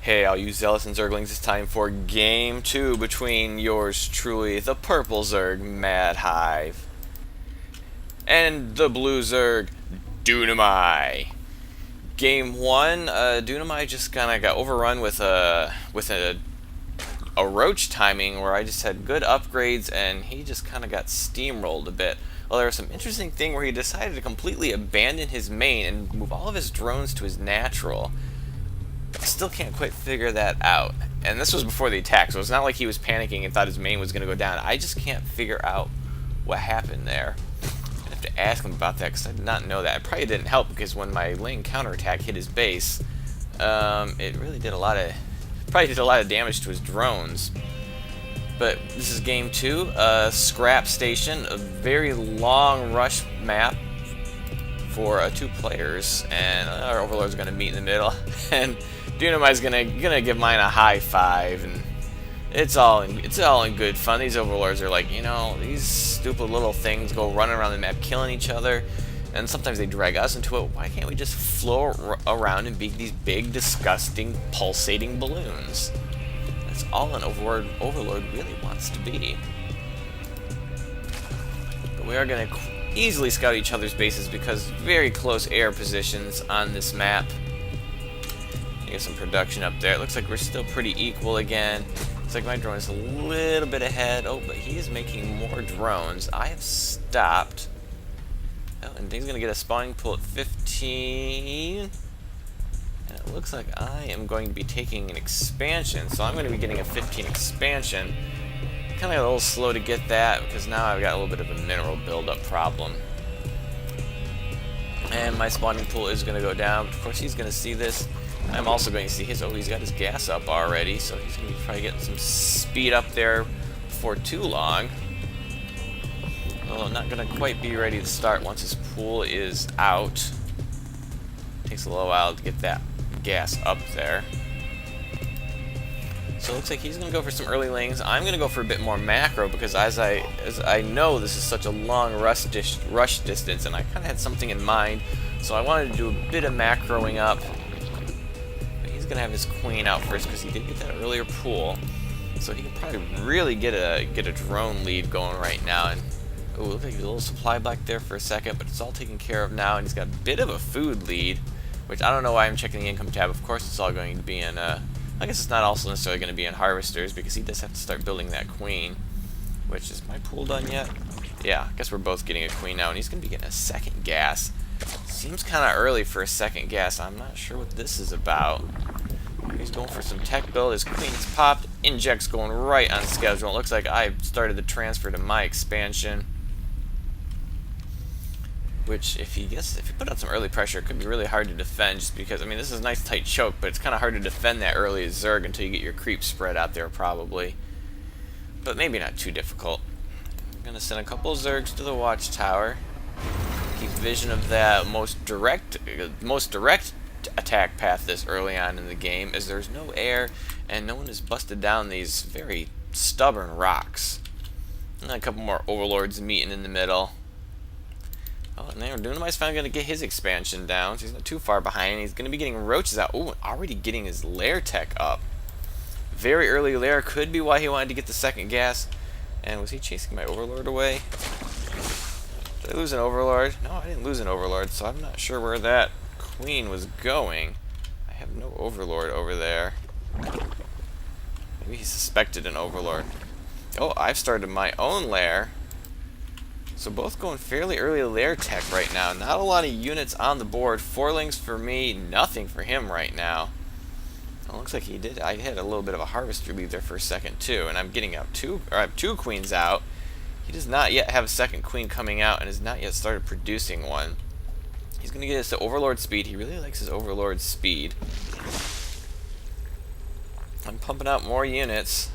Hey, all you zealous and zerglings, it's time for game 2 between yours truly, the purple zerg, MadHive, and the blue zerg, Dunamai. Game 1, Dunamai just kind of got overrun with a roach timing where I just had good upgrades and he just kind of got steamrolled a bit. Well, there was some interesting thing where he decided to completely abandon his main and move all of his drones to his natural. I still can't quite figure that out. And this was before the attack, so it's not like he was panicking and thought his main was going to go down. I just can't figure out what happened there. I have to ask him about that because I did not know that. It probably didn't help because when my lane counterattack hit his base, it really did probably did a lot of damage to his drones. But this is game 2, Scrap Station, a very long rush map for 2 players, and our Overlord's going to meet in the middle, and Dunamai's gonna give mine a high five, and it's all in good fun. These Overlords are like, you know, these stupid little things go running around the map killing each other, and sometimes they drag us into it. Why can't we just float around and be these big, disgusting, pulsating balloons? That's all an Overlord really wants to be. But we are gonna easily scout each other's bases because very close air positions on this map. Get some production up there. It looks like we're still pretty equal again. Looks like my drone is a little bit ahead. Oh, but he is making more drones. I have stopped. Oh, and he's going to get a spawning pool at 15. And it looks like I am going to be taking an expansion. So I'm going to be getting a 15 expansion. Kind of got a little slow to get that because now I've got a little bit of a mineral buildup problem. And my spawning pool is going to go down. But of course, he's going to see this. I'm also going to see his. Oh, he's got his gas up already, so he's going to be probably getting some speed up there before too long. Although not going to quite be ready to start once his pool is out. Takes a little while to get that gas up there. So it looks like he's going to go for some early lanes. I'm going to go for a bit more macro because as I know this is such a long rush distance, and I kind of had something in mind, so I wanted to do a bit of macroing up. Going to have his queen out first because he did get that earlier pool, so he can probably really get a drone lead going right now. And oh, look like a little supply block there for a second, but it's all taken care of now, and he's got a bit of a food lead, which I don't know why I'm checking the income tab. Of course, it's all going to be in. I guess it's not also necessarily going to be in harvesters because he does have to start building that queen. Which is my pool done yet? Yeah, I guess we're both getting a queen now, and he's going to be getting a second gas. Seems kind of early for a second gas. I'm not sure what this is about. He's going for some tech build. His queen's popped. Inject's going right on schedule. It looks like I started the transfer to my expansion. Which, if he put on some early pressure, it could be really hard to defend. Just because, I mean, this is a nice tight choke, but it's kind of hard to defend that early as Zerg until you get your creep spread out there, probably. But maybe not too difficult. I'm gonna send a couple of Zergs to the watchtower. Keep vision of that most direct attack path this early on in the game, as there's no air and no one has busted down these very stubborn rocks. And a couple more Overlords meeting in the middle. Oh, and there, Dunamai's finally going to get his expansion down, so he's not too far behind. He's going to be getting roaches out. Oh, already getting his lair tech up. Very early lair could be why he wanted to get the second gas. And was he chasing my Overlord away? Did I lose an Overlord? No, I didn't lose an Overlord, so I'm not sure where that queen was going. I have no Overlord over there. Maybe he suspected an Overlord. Oh, I've started my own lair. So both going fairly early lair tech right now. Not a lot of units on the board. 4 links for me, nothing for him right now. Well, looks like he did. I had a little bit of a harvester lead there for a second too, and I'm getting out I have 2 queens out. He does not yet have a second queen coming out and has not yet started producing one. He's going to get us to Overlord speed. He really likes his Overlord speed. I'm pumping out more units.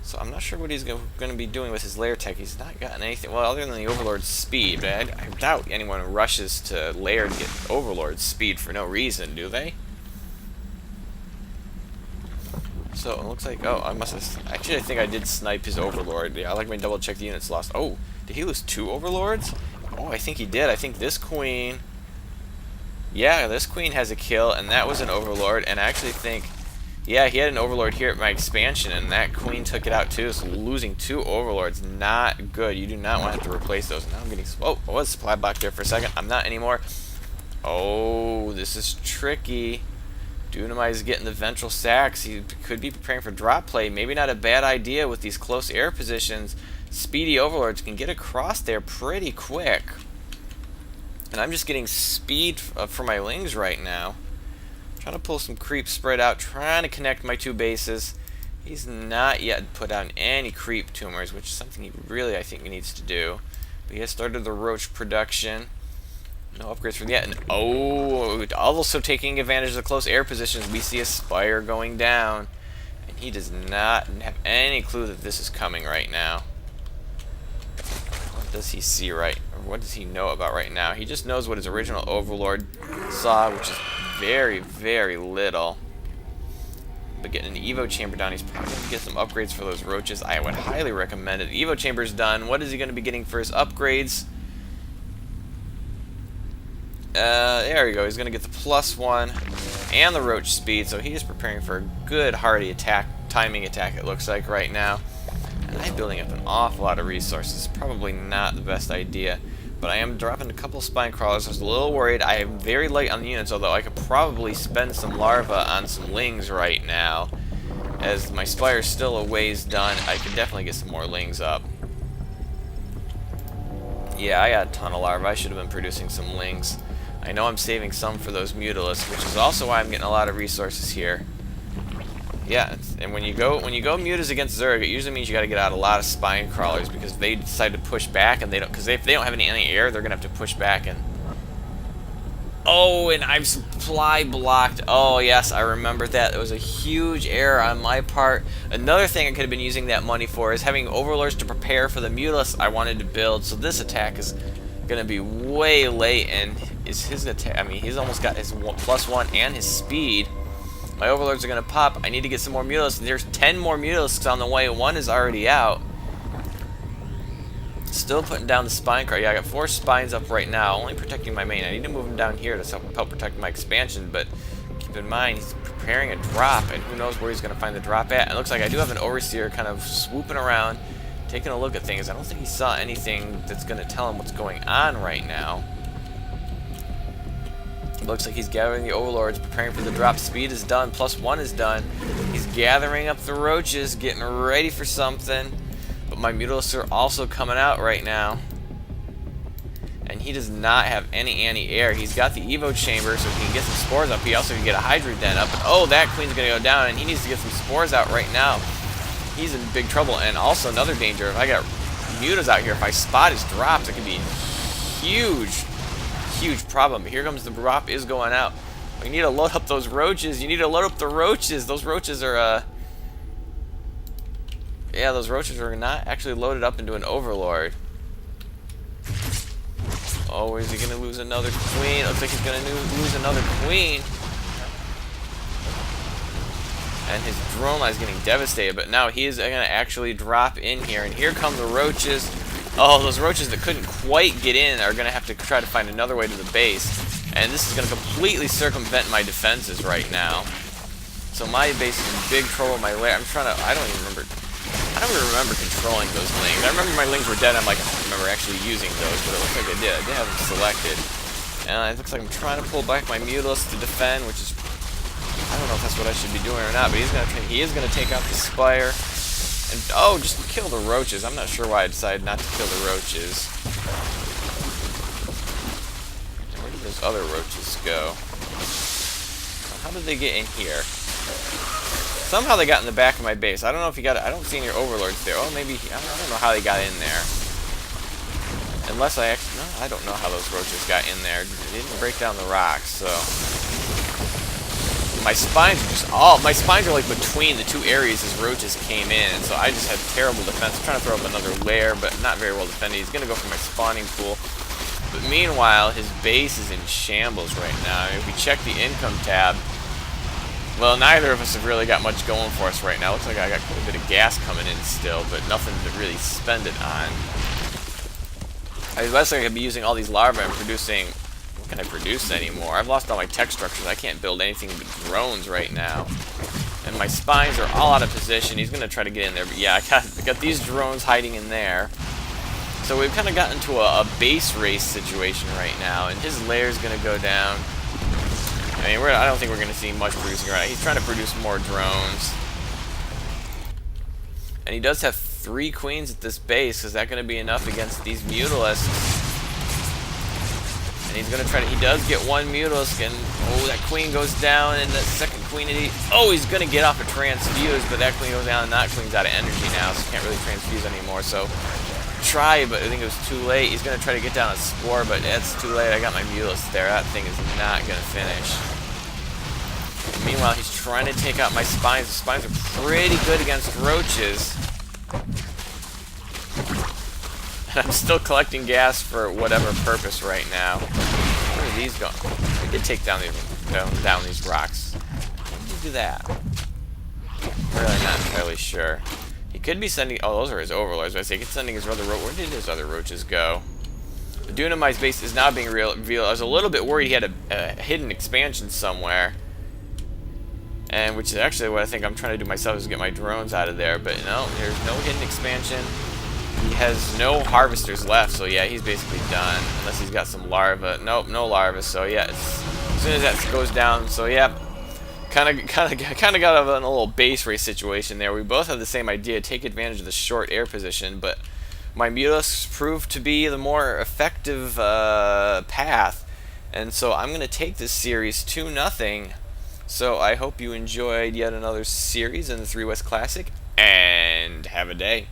So I'm not sure what he's going to be doing with his lair tech. He's not gotten anything, well, other than the Overlord speed. But I doubt anyone rushes to lair to get Overlord speed for no reason, do they? So it looks like, oh, I must have, actually I think I did snipe his Overlord. Yeah, I like my double check the units lost. Oh, did he lose 2 Overlords? Oh, I think he did. I think this queen... Yeah, this queen has a kill, and that was an Overlord, and I actually think Yeah, he had an overlord here at my expansion, and that queen took it out too, so losing 2 overlords, not good. You do not want to have to replace those. Now I'm getting... Oh, I was supply blocked there for a second. I'm not anymore. Oh, this is tricky. Dunamai is getting the ventral sacks. He could be preparing for drop play. Maybe not a bad idea with these close air positions. Speedy overlords can get across there pretty quick. And I'm just getting speed for my lings right now. Trying to pull some creep spread out, trying to connect my 2 bases. He's not yet put down any creep tumors, which is something he really, I think, needs to do. But he has started the roach production. No upgrades from yet. And oh, also taking advantage of the close air positions. We see a spire going down. And he does not have any clue that this is coming right now. What does he see right? Or what does he know about right now? He just knows what his original overlord saw, which is very, very little. But getting an Evo chamber down, he's probably going to get some upgrades for those roaches. I would highly recommend it. The Evo chamber's done. What is he going to be getting for his upgrades? There we go. He's going to get the +1 and the roach speed, so he is preparing for a good hardy attack, timing attack it looks like right now. And I'm building up an awful lot of resources. Probably not the best idea, but I am dropping a couple spine crawlers. I was a little worried. I am very light on the units, although I could probably spend some larvae on some lings right now. As my spire's still a ways done, I could definitely get some more lings up. Yeah, I got a ton of larvae. I should have been producing some lings. I know I'm saving some for those mutalisks, which is also why I'm getting a lot of resources here. Yeah, and when you go mutas against Zerg, it usually means you got to get out a lot of spine crawlers because they decide to push back, and they don't, because if they don't have any air, they're gonna have to push back. And oh, and I've supply blocked. Oh yes, I remember that. It was a huge error on my part. Another thing I could have been using that money for is having overlords to prepare for the mutalisks I wanted to build. So this attack is gonna be way late, and is his attack? I mean, he's almost got his +1 and his speed. My overlords are gonna pop. I need to get some more mutalisks. There's 10 more mutalisks on the way. 1 is already out. Still putting down the spine card. Yeah, I got 4 spines up right now, only protecting my main. I need to move him down here to help protect my expansion, but keep in mind he's preparing a drop, and who knows where he's gonna find the drop at. It looks like I do have an overseer kind of swooping around, taking a look at things. I don't think he saw anything that's gonna tell him what's going on right now. It looks like he's gathering the overlords, preparing for the drop. Speed is done, +1 is done. He's gathering up the roaches, getting ready for something. But my mutalisks are also coming out right now. And he does not have any anti-air. He's got the Evo chamber, so he can get some spores up. He also can get a Hydra Den up. Oh, that queen's going to go down, and he needs to get some spores out right now. He's in big trouble. And also another danger, if I got mutas out here, if I spot his drops, it could be huge. Huge problem. Here comes the drop is going out. We need to load up those roaches. You need to load up the roaches. Those roaches are yeah, those roaches are not actually loaded up into an overlord. Oh, is he gonna lose another queen? Looks like he's gonna lose another queen. And his drone line is getting devastated, but now he is gonna actually drop in here, and here come the roaches. Oh, those roaches that couldn't quite get in are going to have to try to find another way to the base. And this is going to completely circumvent my defenses right now. So my base is in big trouble. My lair, I'm trying to, I don't even remember controlling those lings. I remember my lings were dead. I'm like, I don't remember actually using those, but it looks like I did. I did have them selected. And it looks like I'm trying to pull back my mutalisks to defend, which is, I don't know if that's what I should be doing or not, but he is going to take out the spire. And, oh, just kill the roaches. I'm not sure why I decided not to kill the roaches. Where did those other roaches go? How did they get in here? Somehow they got in the back of my base. I don't know if you got it. I don't see any overlords there. Oh, maybe, I don't know how they got in there. Unless I actually, no, I don't know how those roaches got in there. They didn't break down the rocks, so. My spines are like between the 2 areas his roaches came in, and so I just had terrible defense. I'm trying to throw up another lair, but not very well defended. He's going to go for my spawning pool. But meanwhile, his base is in shambles right now. If we check the income tab, well, neither of us have really got much going for us right now. Looks like I got quite a bit of gas coming in still, but nothing to really spend it on. I was going to be using all these larvae and producing... What can I produce anymore? I've lost all my tech structures. I can't build anything but drones right now. And and my spines are all out of position. He's gonna try to get in there, but yeah, I got these drones hiding in there. So we've kind of gotten into a base race situation right now, and his lair's gonna go down. I mean, I don't think we're gonna see much producing right now. He's trying to produce more drones, and he does have 3 queens at this base. Is that gonna be enough against these Mutalisks? And he's gonna try to. He does get 1 Mutalisk, and oh, that queen goes down, and the second queen. He's gonna get off a transfuse, but that queen goes down, and that queen's out of energy now, so can't really transfuse anymore. So try, but I think it was too late. He's gonna try to get down a spore, but it's too late. I got my Mutalisk there. That thing is not gonna finish. And meanwhile, he's trying to take out my spines. The spines are pretty good against roaches. I'm still collecting gas for whatever purpose right now. Where are these going? We did take down these rocks. Why did you do that? Really not entirely sure. He could be sending... Oh, those are his overlords. I say he could sending his other... Where did his other roaches go? The Dunamai's base is now being revealed. I was a little bit worried he had a hidden expansion somewhere. And which is actually what I think I'm trying to do myself, is get my drones out of there. But no, there's no hidden expansion. He has no harvesters left, so yeah, he's basically done. Unless he's got some larvae. Nope, no larvae. So yeah, as soon as that goes down, so yeah, kind of got a little base race situation there. We both have the same idea: take advantage of the short air position. But my Mutalisks proved to be the more effective path, and so I'm gonna take this series 2-0. So I hope you enjoyed yet another series in the 3 West Classic, and have a day.